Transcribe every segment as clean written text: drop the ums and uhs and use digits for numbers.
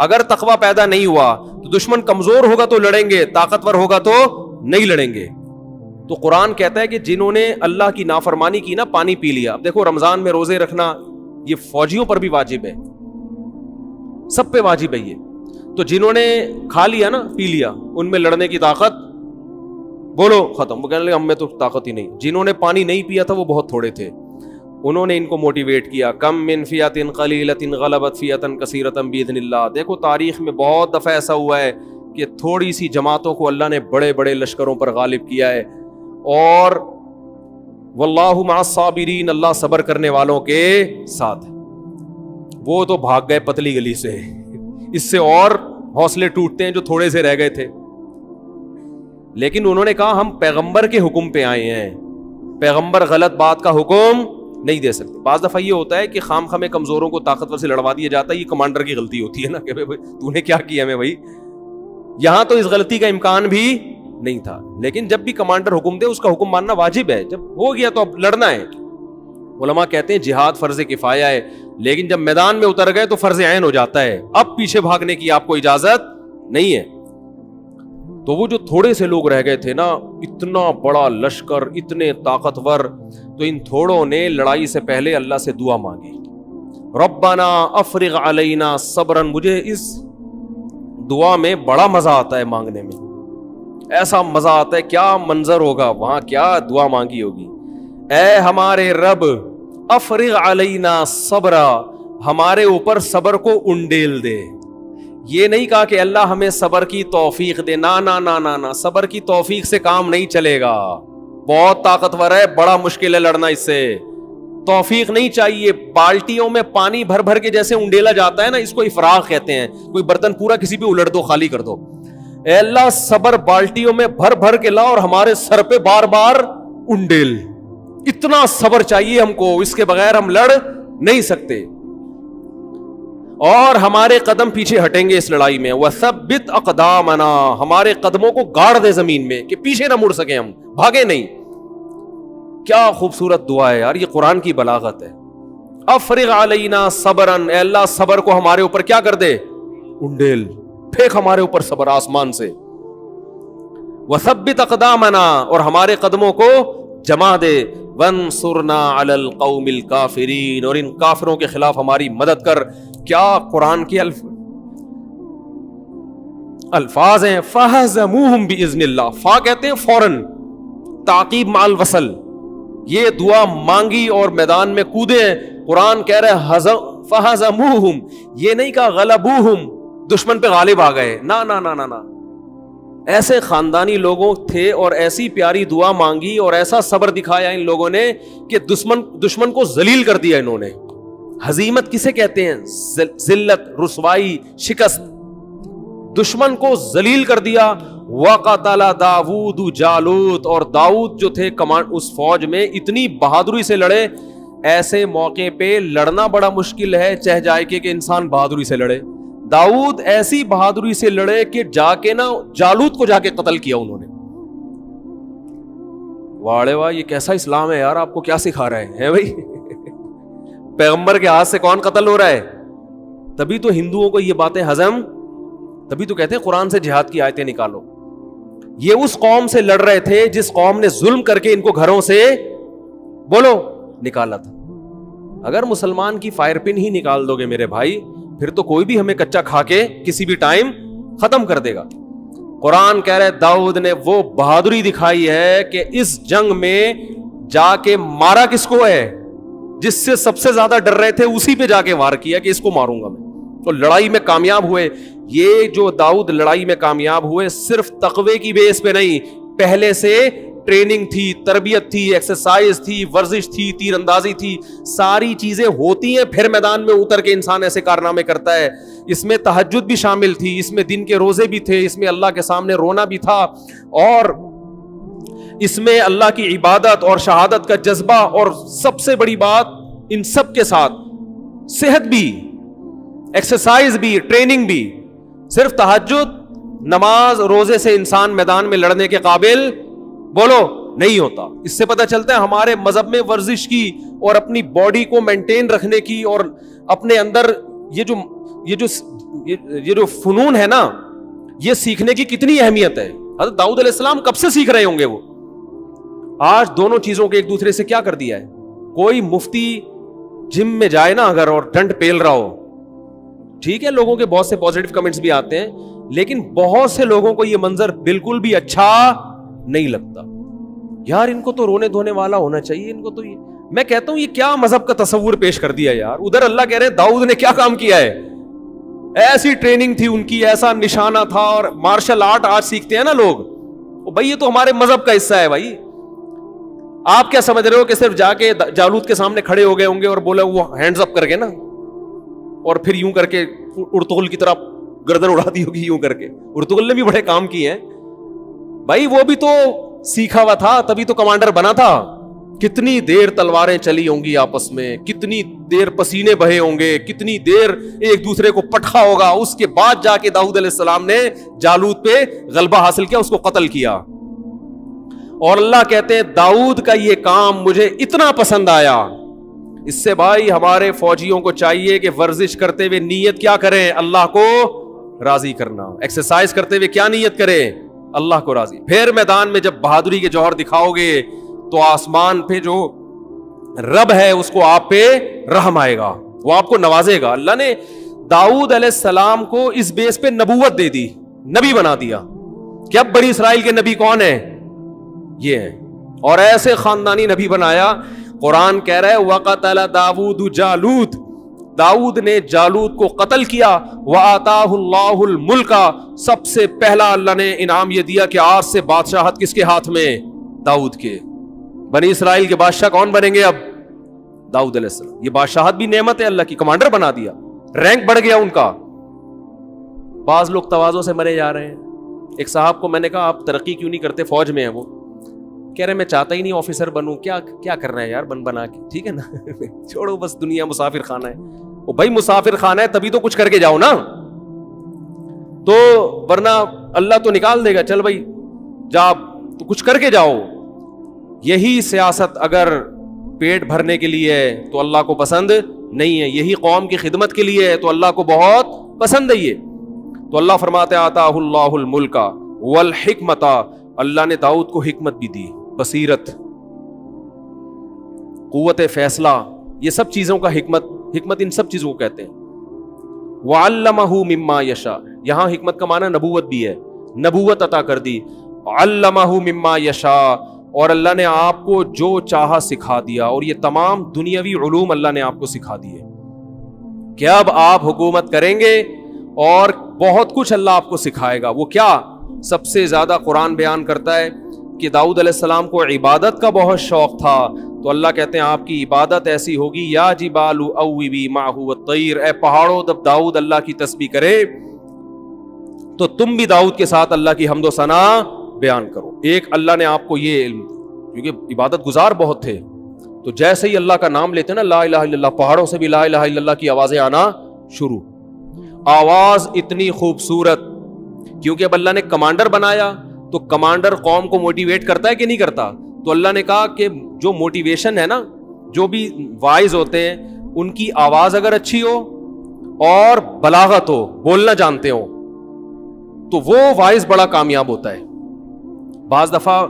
اگر تقوی پیدا نہیں ہوا تو دشمن کمزور ہوگا تو لڑیں گے, طاقتور ہوگا تو نہیں لڑیں گے. تو قرآن کہتا ہے کہ جنہوں نے اللہ کی نافرمانی کی نا, پانی پی لیا. اب دیکھو رمضان میں روزے رکھنا یہ فوجیوں پر بھی واجب ہے, سب پہ واجب ہے یہ. تو جنہوں نے کھا لیا نا, پی لیا, ان میں لڑنے کی طاقت بولو ختم. وہ کہنے لگے ہم میں تو طاقت ہی نہیں. جنہوں نے پانی نہیں پیا تھا وہ بہت تھوڑے تھے, انہوں نے ان کو موٹیویٹ کیا. کم من فیۃ قلیلۃ غلبت فیۃ کثیرۃ باذن اللہ. دیکھو تاریخ میں بہت دفعہ ایسا ہوا ہے کہ تھوڑی سی جماعتوں کو اللہ نے بڑے بڑے لشکروں پر غالب کیا ہے. اور واللہ مع الصابرین, اللہ صبر کرنے والوں کے ساتھ. وہ تو بھاگ گئے پتلی گلی سے, اس سے اور حوصلے ٹوٹتے ہیں جو تھوڑے سے رہ گئے تھے. لیکن انہوں نے کہا ہم پیغمبر کے حکم پہ آئے ہیں, پیغمبر غلط بات کا حکم نہیں دے سکتے. بعض دفعہ یہ ہوتا ہے کہ خام خامے کمزوروں کو طاقتور سے لڑوا دیا جاتا ہے, یہ کمانڈر کی غلطی ہوتی ہے نا کہ تو نے کیا کیا میں بھائی. یہاں تو اس غلطی کا امکان بھی نہیں تھا, لیکن جب بھی کمانڈر حکم دے اس کا حکم ماننا واجب ہے. جب ہو گیا تو اب لڑنا ہے. علماء کہتے ہیں جہاد فرض کفایہ ہے, لیکن جب میدان میں اتر گئے تو فرض عین ہو جاتا ہے. اب پیچھے بھاگنے کی آپ کو اجازت نہیں ہے. تو وہ جو تھوڑے سے لوگ رہ گئے تھے نا, اتنا بڑا لشکر, اتنے طاقتور, تو ان تھوڑوں نے لڑائی سے پہلے اللہ سے دعا مانگی, ربنا افرغ علینا صبرا. مجھے اس دعا میں بڑا مزہ آتا ہے مانگنے میں, ایسا مزہ آتا ہے. کیا منظر ہوگا وہاں, کیا دعا مانگی ہوگی. اے ہمارے رب افرغ علینا صبرا, ہمارے اوپر صبر کو انڈیل دے. یہ نہیں کہا کہ اللہ ہمیں صبر کی توفیق دے, نا نا نا نا نا, صبر کی توفیق سے کام نہیں چلے گا. بہت طاقتور ہے, بڑا مشکل ہے لڑنا اس سے, توفیق نہیں چاہیے. بالٹیوں میں پانی بھر بھر کے جیسے انڈیلا جاتا ہے نا, اس کو افراغ کہتے ہیں. کوئی برتن پورا کسی پہ الٹ دو, خالی کر دو. اے اللہ صبر بالٹیوں میں بھر بھر کے لا اور ہمارے سر پہ بار بار انڈیل. اتنا صبر چاہیے ہم کو, اس کے بغیر ہم لڑ نہیں سکتے. اور ہمارے قدم پیچھے ہٹیں گے اس لڑائی میں. وثبت اقدامنا, ہمارے قدموں کو گاڑ دے زمین میں کہ پیچھے نہ مڑ سکیں, ہم بھاگے نہیں. کیا خوبصورت دعا ہے یار, یہ قرآن کی بلاغت ہے. افرغ علینا صبرا, اے اللہ صبر کو ہمارے اوپر کیا کر دے, انڈیل, پھینک ہمارے اوپر صبر آسمان سے. وثبت اقدامنا, اور ہمارے قدموں کو جما دے. وانصرنا علی القوم الکافرین, اور ان کافروں کے خلاف ہماری مدد کر. کیا قرآن کے الفاظ ہیں. فہزموہم باذن اللہ, فا کہتے ہیں فوراً, تعقیب مع الوصل. یہ دعا مانگی اور میدان میں کودے. قرآن کہہ رہے فہزموہم, یہ نہیں کہا غلبوہم, دشمن پہ غالب آ گئے. نا نا نا نا نا, ایسے خاندانی لوگوں تھے اور ایسی پیاری دعا مانگی اور ایسا صبر دکھایا ان لوگوں نے کہ دشمن کو ذلیل کر دیا انہوں نے. ہزیمت کسے کہتے ہیں, ذلت, رسوائی, شکست. دشمن کو ذلیل کر دیا. وقتل داؤد جالوت, اور داؤد جو تھے اس فوج میں اتنی بہادری سے لڑے. ایسے موقع پہ لڑنا بڑا مشکل ہے, چہ جائے کہ انسان بہادری سے لڑے. داؤد ایسی بہادری سے لڑے کہ جا کے نا جالوت کو جا کے قتل کیا انہوں نے. واڑے واہ, یہ کیسا اسلام ہے یار, آپ کو کیا سکھا رہے ہیں بھائی. پیغمبر کے ہاتھ سے کون قتل ہو رہا ہے. تبھی تو ہندوؤں کو یہ باتیں ہضم, تبھی تو کہتے ہیں قرآن سے جہاد کی آیتیں نکالو. یہ اس قوم سے لڑ رہے تھے جس قوم نے ظلم کر کے ان کو گھروں سے بولو نکالا تھا. اگر مسلمان کی فائر پن ہی نکال دو گے میرے بھائی, پھر تو کوئی بھی ہمیں کچا کھا کے کسی بھی ٹائم ختم کر دے گا. قرآن کہہ رہے داؤد نے وہ بہادری دکھائی ہے کہ اس جنگ میں جا کے مارا کس کو ہے, جس سے سب سے زیادہ ڈر رہے تھے اسی پہ جا کے وار کیا کہ اس کو ماروں گا میں. تو لڑائی میں کامیاب ہوئے. یہ جو داؤد لڑائی میں کامیاب ہوئے صرف تقوی کی بیس پہ نہیں, پہلے سے ٹریننگ تھی, تربیت تھی, ایکسرسائز تھی, ورزش تھی, تیر اندازی تھی, ساری چیزیں ہوتی ہیں. پھر میدان میں اتر کے انسان ایسے کارنامے کرتا ہے. اس میں تہجد بھی شامل تھی, اس میں دن کے روزے بھی تھے, اس میں اللہ کے سامنے رونا بھی تھا, اور اس میں اللہ کی عبادت اور شہادت کا جذبہ, اور سب سے بڑی بات ان سب کے ساتھ صحت بھی, ایکسرسائز بھی, ٹریننگ بھی. صرف تہجد, نماز, روزے سے انسان میدان میں لڑنے کے قابل بولو نہیں ہوتا. اس سے پتہ چلتا ہے ہمارے مذہب میں ورزش کی اور اپنی باڈی کو مینٹین رکھنے کی اور اپنے اندر یہ جو یہ جو فنون ہے نا, یہ سیکھنے کی کتنی اہمیت ہے. حضرت داؤد علیہ السلام کب سے سیکھ رہے ہوں گے وہ. آج دونوں چیزوں کے ایک دوسرے سے کیا کر دیا ہے. کوئی مفتی جم میں جائے نا اگر اور ڈنڈ پیل رہا ہو, ٹھیک ہے لوگوں کے بہت سے پازیٹیو کمنٹس بھی آتے ہیں, لیکن بہت سے لوگوں کو یہ منظر بالکل بھی اچھا نہیں لگتا. یار ان کو تو رونے دھونے والا ہونا چاہیے, ان کو تو یہ, میں کہتا ہوں یہ کیا مذہب کا تصور پیش کر دیا یار. ادھر اللہ کہہ رہے ہیں داؤد نے کیا کام کیا ہے, ایسی ٹریننگ تھی ان کی, ایسا نشانہ تھا, اور مارشل آرٹ آج سیکھتے ہیں نا لوگ, بھائی یہ تو ہمارے مذہب کا حصہ ہے بھائی. آپ کیا سمجھ رہے ہو کہ صرف جا کے جالوت کے سامنے کھڑے ہو گئے ہوں گے اور بولے وہ ہینڈز اپ کر کے نا, اور پھر یوں کر کے ارطغرل کی طرح گردن اڑا دی ہوگی یوں کر کے. ارطغرل نے بھی بڑے کام کیے ہیں بھائی, وہ بھی تو سیکھا ہوا تھا تبھی تو کمانڈر بنا تھا. کتنی دیر تلواریں چلی ہوں گی آپس میں, کتنی دیر پسینے بہے ہوں گے, کتنی دیر ایک دوسرے کو پٹھا ہوگا. اس کے بعد جا کے داؤد علیہ السلام نے جالوت پہ غلبہ حاصل کیا, اس کو قتل کیا. اور اللہ کہتے ہیں داؤد کا یہ کام مجھے اتنا پسند آیا. اس سے بھائی ہمارے فوجیوں کو چاہیے کہ ورزش کرتے ہوئے نیت کیا کریں, اللہ کو راضی کرنا. ایکسرسائز کرتے ہوئے کیا نیت کریں, اللہ کو راضی. پھر میدان میں جب بہادری کے جوہر دکھاؤ گے تو آسمان پہ جو رب ہے اس کو آپ پہ رحم آئے گا, وہ آپ کو نوازے گا. اللہ نے داؤد علیہ السلام کو اس بیس پہ نبوت دے دی, نبی بنا دیا کہ اب بنی اسرائیل کے نبی کون ہیں, یہ ہیں. اور ایسے خاندانی نبی بنایا. قرآن کہہ رہا ہے وَقَتَلَ دَاوُودُ جالوت, داؤد نے جالوت کو قتل کیا. وَآتَاهُ اللَّهُ الْمُلْكَ, سب سے پہلا اللہ نے انعام یہ دیا کہ آج سے بادشاہت کس کے ہاتھ میں, داؤد کے. بنی اسرائیل کے بادشاہ کون بنیں گے اب, داؤد علیہ السلام. یہ بادشاہت بھی نعمت ہے اللہ کی, کمانڈر بنا دیا, رینک بڑھ گیا ان کا. بعض لوگ تواضع سے مرے جا رہے ہیں. ایک صاحب کو میں نے کہا آپ ترقی کیوں نہیں کرتے, فوج میں ہیں وہ, کہہ رہے میں چاہتا ہی نہیں آفیسر بنوں, کیا کر رہے ہیں یار بنا کے, ٹھیک ہے نا چھوڑو بس, دنیا مسافر خانہ ہے. وہ بھائی مسافر خانہ ہے تبھی تو کچھ کر کے جاؤ نا, تو ورنہ اللہ تو نکال دے گا, چل بھائی جا تو کچھ کر کے جاؤ. یہی سیاست اگر پیٹ بھرنے کے لیے ہے تو اللہ کو پسند نہیں ہے, یہی قوم کی خدمت کے لیے ہے تو اللہ کو بہت پسند ہے یہ. تو اللہ فرماتے آتاہ اللہ الملک والحکمت, اللہ نے داؤد کو حکمت بھی دی, بصیرت, قوت فیصلہ, یہ سب چیزوں کا حکمت ان سب چیزوں کو کہتے ہیں. وعلمہ مما یشاء, یہاں حکمت کا معنی نبوت بھی ہے, نبوت عطا کر دی. علمہ مما یشاء, اور اللہ نے آپ کو جو چاہا سکھا دیا. اور یہ تمام دنیاوی علوم اللہ نے آپ کو سکھا دیے کہ اب آپ حکومت کریں گے اور بہت کچھ اللہ آپ کو سکھائے گا. وہ کیا, سب سے زیادہ قرآن بیان کرتا ہے کہ داؤد علیہ السلام کو عبادت کا بہت شوق تھا, تو اللہ کہتے ہیں آپ کی عبادت ایسی ہوگی یا جبال اوبی معہ والطیر, اے پہاڑوں جب داؤد اللہ کی تسبیح کرے تو تم بھی داؤد کے ساتھ اللہ کی حمد و ثنا بیان کرو. ایک اللہ نے آپ کو یہ علم, کیونکہ عبادت گزار بہت تھے, تو جیسے ہی اللہ کا نام لیتے نا لا الہ الا اللہ, پہاڑوں سے بھی لا الہ الا اللہ کی آوازیں آنا شروع. آواز اتنی خوبصورت, کیونکہ اب اللہ نے کمانڈر بنایا تو کمانڈر قوم کو موٹیویٹ کرتا ہے کہ نہیں کرتا. تو اللہ نے کہا کہ جو موٹیویشن ہے نا, جو بھی وائز ہوتے ہیں ان کی آواز اگر اچھی ہو اور بلاغت ہو, بولنا جانتے ہو, تو وہ وائز بڑا کامیاب ہوتا ہے. بعض دفعہ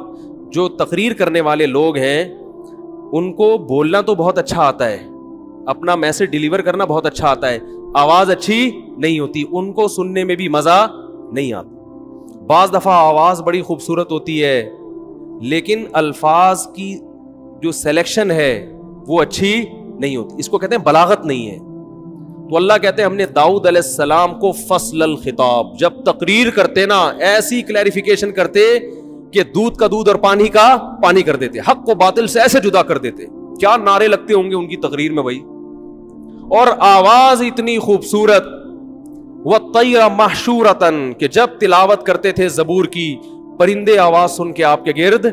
جو تقریر کرنے والے لوگ ہیں ان کو بولنا تو بہت اچھا آتا ہے, اپنا میسج ڈیلیور کرنا بہت اچھا آتا ہے, آواز اچھی نہیں ہوتی, ان کو سننے میں بھی مزہ نہیں آتا. بعض دفعہ آواز بڑی خوبصورت ہوتی ہے لیکن الفاظ کی جو سلیکشن ہے وہ اچھی نہیں ہوتی, اس کو کہتے ہیں بلاغت نہیں ہے. تو اللہ کہتے ہیں ہم نے داؤد علیہ السلام کو فصل الخطاب, جب تقریر کرتے نا ایسی کلیریفیکیشن کرتے کہ دودھ کا دودھ اور پانی کا پانی کر دیتے, حق کو باطل سے ایسے جدا کر دیتے. کیا نعرے لگتے ہوں گے ان کی تقریر میں بھائی, اور آواز اتنی خوبصورت. وَالطَّيْرَ مَحْشُورَةً, کہ جب تلاوت کرتے تھے زبور کی, پرندے آواز سن کے آپ کے گرد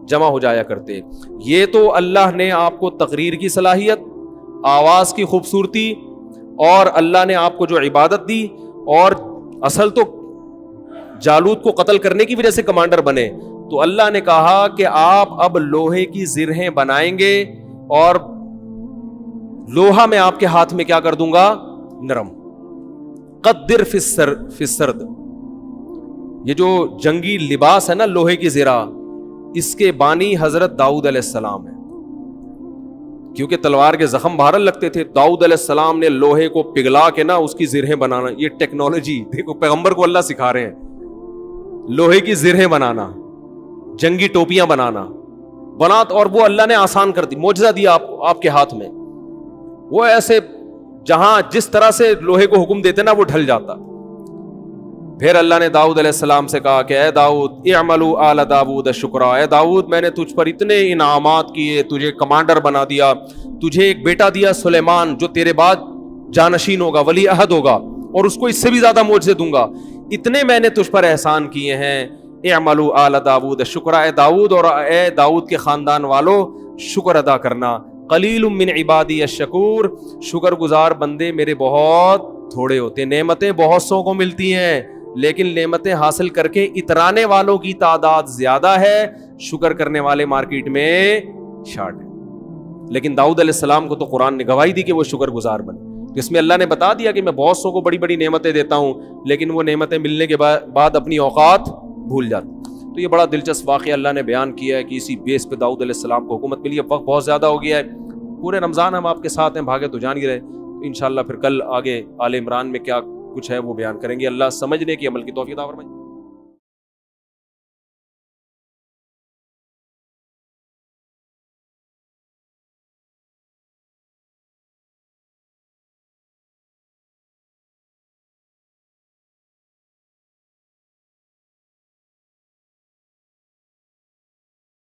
جمع ہو جایا کرتے. یہ تو اللہ نے آپ کو تقریر کی صلاحیت, آواز کی خوبصورتی, اور اللہ نے آپ کو جو عبادت دی, اور اصل تو جالوت کو قتل کرنے کی وجہ سے کمانڈر بنے. تو اللہ نے کہا کہ آپ اب لوہے کی زرہیں بنائیں گے اور لوہا میں آپ کے ہاتھ میں کیا کر دوں گا, نرم. قدر فی السرد، یہ جو جنگی لباس ہے نا لوہے کی زرہ، اس کے بانی حضرت داؤد علیہ السلام ہے، کیونکہ تلوار کے زخم بہرحال لگتے تھے. داؤد علیہ السلام نے لوہے کو پگھلا کے نا اس کی زرہیں بنانا، یہ ٹیکنالوجی دیکھو پیغمبر کو اللہ سکھا رہے ہیں، لوہے کی زرہیں بنانا، جنگی ٹوپیاں بنانا اور وہ اللہ نے آسان کر دی، معجزہ دیا آپ کے ہاتھ میں. وہ ایسے جہاں جس طرح سے لوہے کو حکم دیتے نا وہ ڈھل جاتا. پھر اللہ نے داؤد علیہ السلام سے کہا کہ اے داؤد اعملوا آل داؤد شکرا، اے داؤد میں نے تجھ پر اتنے انعامات کیے، تجھے کمانڈر بنا دیا، تجھے ایک بیٹا دیا سلیمان جو تیرے بعد جانشین ہوگا، ولی عہد ہوگا، اور اس کو اس سے بھی زیادہ معجزے دوں گا. اتنے میں نے تجھ پر احسان کیے ہیں. اعملوا آل داؤد شکرا، اے داؤد اور اے داؤد کے خاندان والو شکر ادا کرنا. قلیل من عبادی الشکور، شکر گزار بندے میرے بہت تھوڑے ہوتے ہیں. نعمتیں بہت سو کو ملتی ہیں لیکن نعمتیں حاصل کر کے اترانے والوں کی تعداد زیادہ ہے، شکر کرنے والے مارکیٹ میں شارٹ ہے. لیکن داؤد علیہ السلام کو تو قرآن نے گواہی دی کہ وہ شکر گزار بنے، جس میں اللہ نے بتا دیا کہ میں بہت سو کو بڑی بڑی نعمتیں دیتا ہوں لیکن وہ نعمتیں ملنے کے بعد اپنی اوقات بھول جاتے. تو یہ بڑا دلچسپ واقعہ اللہ نے بیان کیا ہے کہ اسی بیس پہ داؤد علیہ السلام کو حکومت ملی. اب وقت بہت زیادہ ہو گیا ہے، پورے رمضان ہم آپ کے ساتھ ہیں، بھاگے تو جان ہی رہے. انشاءاللہ پھر کل آگے آل عمران میں کیا کچھ ہے وہ بیان کریں گے. اللہ سمجھنے کی عمل کی توفیق عطا فرمائے.